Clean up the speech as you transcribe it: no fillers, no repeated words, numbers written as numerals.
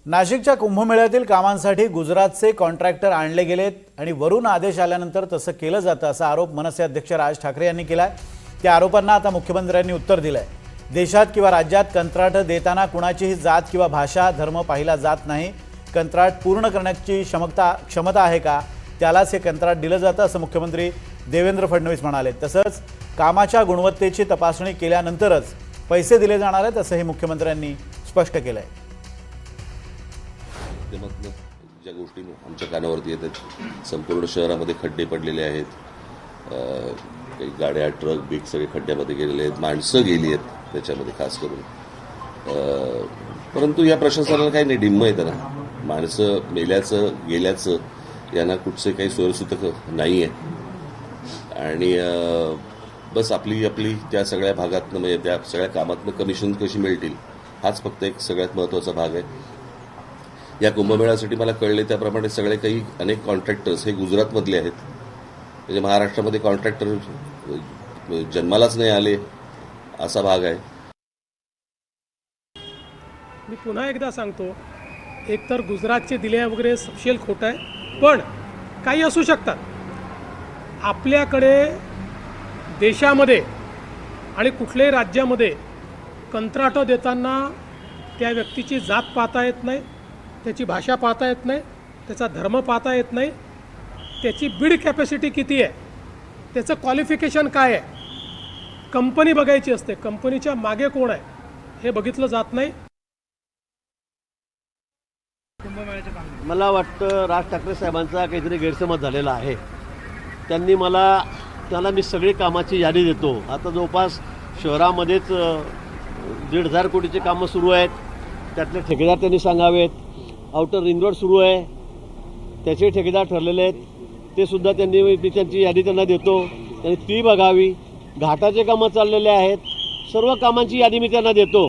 नाशिकच्या कुंभमेळ्यातील कामांसाठी गुजरातचे कॉन्ट्रॅक्टर आणले गेलेत आणि वरून आदेश आल्यानंतर तसं केलं जातं असा आरोप मनसे अध्यक्ष राज ठाकरे यांनी केलाय। त्या आरोपांना आता मुख्यमंत्र्यांनी उत्तर दिलंय। देशात किंवा राज्यात कंत्राट देताना कुणाचीही जात किंवा भाषा धर्म पाहिला जात नाही। कंत्राट पूर्ण करण्याची क्षमता आहे का त्यालाच हे कंत्राट दिलं जातं असं मुख्यमंत्री देवेंद्र फडणवीस म्हणाले। तसंच कामाच्या गुणवत्तेची तपासणी केल्यानंतरच पैसे दिले जाणार आहेत असंही मुख्यमंत्र्यांनी स्पष्ट केलंय। ज्या गोष्टी आमच्या कानावरती येतात, संपूर्ण शहरामध्ये खड्डे पडलेले आहेत, काही गाड्या ट्रक बिग सगळे खड्ड्यामध्ये गेलेले आहेत, माणसं गेली आहेत त्याच्यामध्ये खास करून। परंतु या प्रशासनाला काही नाही, डिम्म येतं ना, माणसं मेल्याचं गेल्याचं यांना कुठचे काही सोयसूतक नाही आहे आणि बस आपली त्या सगळ्या भागातनं म्हणजे त्या सगळ्या कामातनं कमिशन कशी मिळतील हाच फक्त एक सगळ्यात महत्त्वाचा भाग आहे। या कुंभमेळ्यासाठी मला कळले त्याप्रमाणे सगळे काही अनेक कॉन्ट्रॅक्टर्स हे गुजरातमधले आहेत, म्हणजे महाराष्ट्रामध्ये कॉन्ट्रॅक्टर जन्मालाच नाही आले असा भाग आहे। मी पुन्हा एकदा सांगतो, एकतर गुजरातचे दिले वगैरे सपशेल खोटं आहे, पण काही असू शकतात। आपल्याकडे देशामध्ये आणि कुठल्याही राज्यामध्ये कंत्राटं देताना त्या व्यक्तीची जात पाहता येत नाही, त्याची भाषा पाहता येत नाही, त्याचा धर्म पाहता येत नाही, त्याची बिड कॅपॅसिटी किती आहे, त्याचं क्वालिफिकेशन काय आहे, कंपनी बघायची असते, कंपनीच्या मागे कोण आहे हे बघितलं जात नाही। मला वाटतं राज ठाकरे साहेबांचा काहीतरी गैरसमज झालेला आहे। त्याला मी सगळी कामाची यादी देतो। आता जवळपास शहरामध्येच 1,500 कोटीचे कामं सुरू आहेत, त्यातले ठेकेदार त्यांनी सांगावेत। आउटर रिंग रोड सुरू आहे, त्याचे ठेकेदार ठरलेले आहेत, ते सुद्धा त्यांची यादी त्यांना देतो, त्यांनी ती बघावी। घाटाचे कामं चाललेले आहेत, सर्व कामांची यादी मी त्यांना देतो।